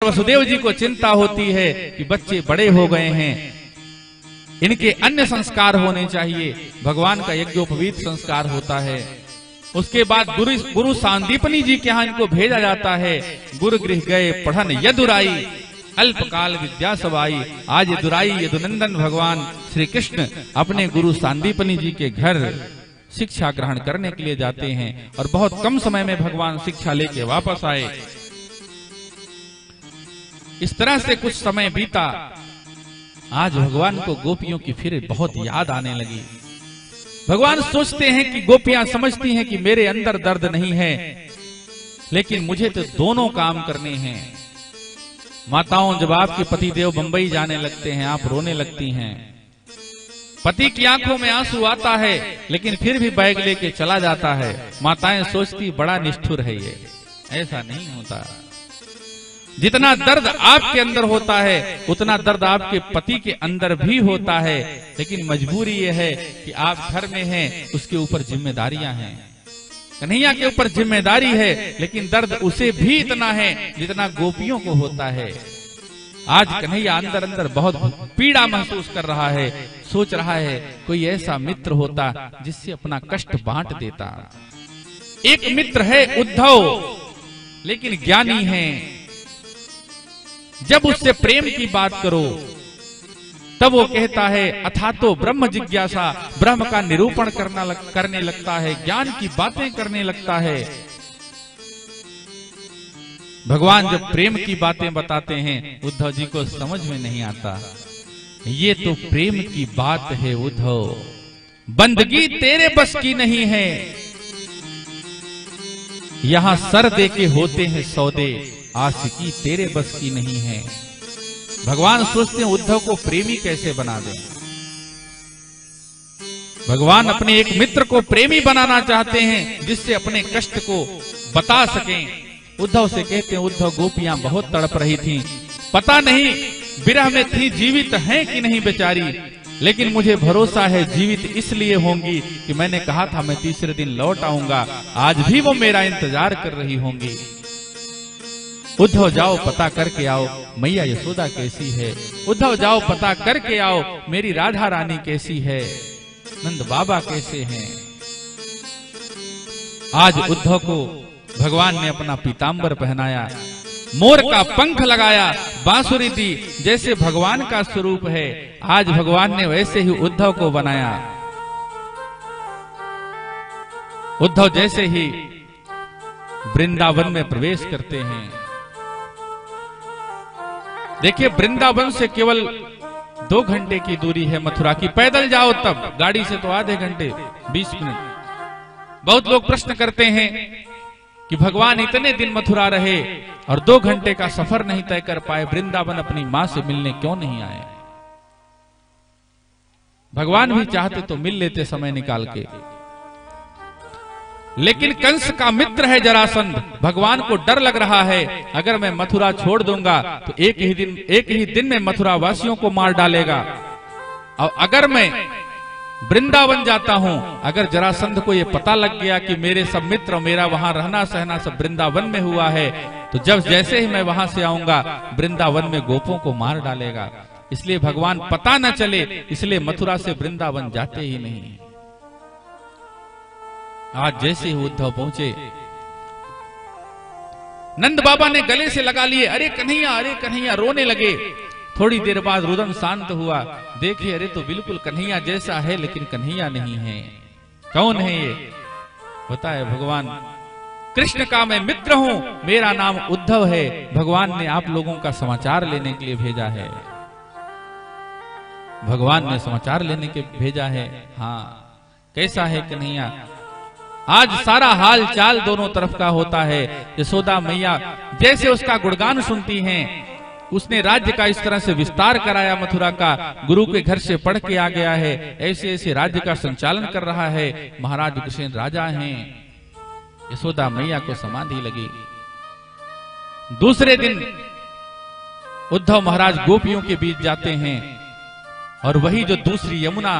वसुदेव जी को चिंता होती है कि बच्चे बड़े हो गए हैं, इनके अन्य संस्कार होने चाहिए। भगवान का यज्ञोपवीत संस्कार होता है। उसके बाद गुरु सांदीपनी जी के यहाँ इनको भेजा जाता है। गुरु गृह गए पढ़न यदुराई, अल्पकाल विद्या सवाई। आज यदुराई यदुनंदन भगवान श्री कृष्ण अपने गुरु सांदीपनी जी के घर शिक्षा ग्रहण करने के लिए जाते हैं और बहुत कम समय में भगवान शिक्षा लेके वापस आए। इस तरह से कुछ समय बीता। आज भगवान को गोपियों की फिर बहुत याद आने लगी। भगवान सोचते हैं कि गोपियां समझती हैं कि मेरे अंदर दर्द नहीं है, लेकिन मुझे तो दोनों काम करने हैं। माताओं, जब आपके पति देव बंबई जाने लगते हैं, आप रोने लगती हैं। पति की आंखों में आंसू आता है, लेकिन फिर भी बैग लेके चला जाता है। माताएं सोचती बड़ा निष्ठुर है ये। ऐसा नहीं होता। जितना दर्द आपके अंदर होता है, उतना दर्द आपके पति के अंदर भी होता है, लेकिन मजबूरी यह है कि आप घर में हैं, उसके ऊपर जिम्मेदारियां हैं। कन्हैया के ऊपर जिम्मेदारी है, लेकिन दर्द उसे भी इतना है जितना गोपियों को होता है। आज कन्हैया अंदर अंदर बहुत पीड़ा महसूस कर रहा है। सोच रहा है कोई ऐसा मित्र होता जिससे अपना कष्ट बांट देता। एक मित्र है उद्धव, लेकिन ज्ञानी है। जब उससे प्रेम की बात करो तब वो कहता है अथातो ब्रह्म जिज्ञासा, ब्रह्म का निरूपण करने लगता है, ज्ञान की बातें करने लगता है। भगवान जब प्रेम की बातें बताते हैं, उद्धव जी को समझ में नहीं आता। ये तो प्रेम की बात है उद्धव, बंदगी तेरे बस की नहीं है। यहां सर दे के होते हैं सौदे, आशिकी तेरे बस की नहीं है। भगवान सोचते हैं उद्धव को प्रेमी कैसे बना दें। भगवान अपने एक मित्र को प्रेमी बनाना चाहते हैं, जिससे अपने कष्ट को बता सकें। उद्धव से कहते हैं उद्धव, गोपियां बहुत तड़प रही थीं, पता नहीं विरह में थी, जीवित हैं कि नहीं बेचारी, लेकिन मुझे भरोसा है जीवित इसलिए होंगी कि मैंने कहा था मैं तीसरे दिन लौट आऊंगा। आज भी वो मेरा इंतजार कर रही होंगी। उद्धव जाओ पता करके आओ मैया यशोदा कैसी है। उद्धव जाओ पता करके आओ मेरी राधा रानी कैसी है, नंद बाबा कैसे हैं। आज उद्धव को भगवान ने अपना पीतांबर पहनाया, मोर का पंख लगाया, बांसुरी दी, जैसे भगवान का स्वरूप है। आज भगवान ने वैसे ही उद्धव को बनाया। उद्धव जैसे ही वृंदावन में प्रवेश करते हैं, देखिए वृंदावन से केवल 2 घंटे की दूरी है मथुरा की। पैदल जाओ तब, गाड़ी से तो आधे घंटे 20 मिनट। बहुत लोग प्रश्न करते हैं कि भगवान इतने दिन मथुरा रहे और 2 घंटे का सफर नहीं तय कर पाए, वृंदावन अपनी मां से मिलने क्यों नहीं आए। भगवान भी चाहते तो मिल लेते समय निकाल के, लेकिन कंस का मित्र है जरासंध। भगवान को डर लग रहा है अगर मैं मथुरा छोड़ दूंगा तो एक ही दिन में मथुरा वासियों को मार डालेगा। और अगर मैं वृंदावन जाता हूं, अगर जरासंध को ये पता लग गया कि मेरे सब मित्र, मेरा वहां रहना सहना सब वृंदावन में हुआ है, तो जब जैसे ही मैं वहां से आऊंगा वृंदावन में गोपों को मार डालेगा। इसलिए भगवान पता न चले, इसलिए मथुरा से वृंदावन जाते ही नहीं। आज जैसे ही उद्धव पहुंचे, नंद बाबा ने गले से लगा लिए, अरे कन्हैया, रोने लगे। थोड़ी देर बाद रुदन शांत हुआ, देखिए अरे तो बिल्कुल कन्हैया जैसा है, लेकिन कन्हैया नहीं है। कौन है ये? बताए भगवान कृष्ण का मैं मित्र हूं, मेरा नाम उद्धव है। भगवान ने आप लोगों का समाचार लेने के लिए भेजा है। भगवान ने समाचार लेने के भेजा है। हाँ, कैसा है कन्हैया? आज सारा हाल चाल दोनों तरफ का होता है। यशोदा मैया जैसे उसका गुणगान सुनती हैं, उसने राज्य का इस तरह से विस्तार कराया मथुरा का, गुरु के घर से पढ़ के आ गया है, ऐसे ऐसे राज्य का संचालन कर रहा है। महाराज उग्रसेन राजा हैं। यशोदा मैया को समाधि लगी। दूसरे दिन उद्धव महाराज गोपियों के बीच जाते हैं, और वही जो दूसरी यमुना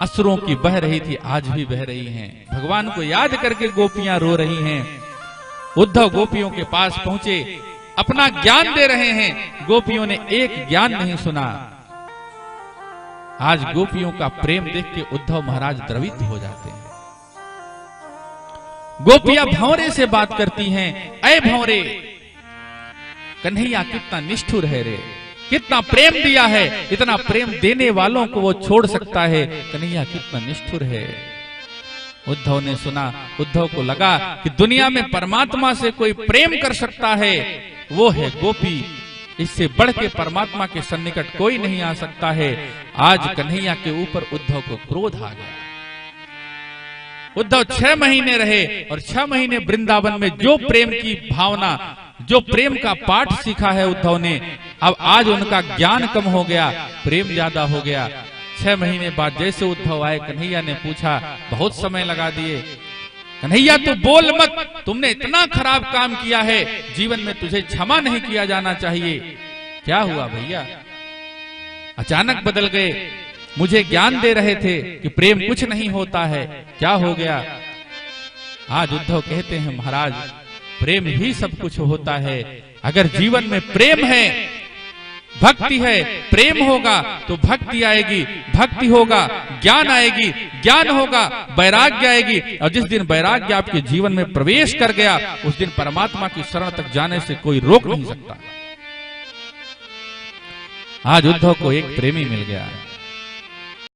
अश्रुओं की बह रही थी, आज भी बह रही हैं। भगवान को याद करके गोपियां रो रही हैं। उद्धव गोपियों के पास पहुंचे, अपना ज्ञान दे रहे हैं, गोपियों ने एक ज्ञान नहीं सुना। आज गोपियों का प्रेम देख के उद्धव महाराज द्रवित हो जाते हैं। गोपियां भंवरे से बात करती हैं, ऐ भंवरे, कन्हैया कितना निष्ठुर है रे, कितना प्रेम दिया है, इतना प्रेम देने वालों को वो छोड़ सकता है, कन्हैया कितना निष्ठुर है। उद्धव ने सुना, उद्धव को लगा कि दुनिया में परमात्मा से कोई प्रेम कर सकता है वो है गोपी, इससे बढ़ के परमात्मा के सन्निकट कोई नहीं आ सकता है। आज कन्हैया के ऊपर उद्धव को क्रोध आ गया। उद्धव 6 महीने रहे और 6 महीने वृंदावन में जो प्रेम की भावना, जो प्रेम का पाठ सीखा है उद्धव ने, अब आज उनका ज्ञान कम हो गया, प्रेम ज्यादा हो गया। 6 महीने बाद जैसे उद्धव आए, कन्हैया ने पूछा, बहुत समय लगा दिए, कन्हैया तू बोल मत, तुमने इतना खराब काम किया है, जीवन में तुझे क्षमा नहीं किया जाना चाहिए। क्या हुआ भैया, अचानक बदल गए, मुझे ज्ञान दे रहे थे कि प्रेम कुछ नहीं होता है, क्या हो गया? आज उद्धव कहते हैं, महाराज प्रेम ही सब कुछ होता है। अगर जीवन में प्रेम है, भक्ति है, प्रेम होगा तो भक्ति आएगी, भक्ति होगा ज्ञान आएगी, ज्ञान होगा वैराग्य आएगी, और जिस दिन वैराग्य आपके जीवन में प्रवेश कर गया, उस दिन परमात्मा की शरण तक जाने से कोई रोक नहीं सकता। आज उद्धव को एक प्रेमी मिल गया है।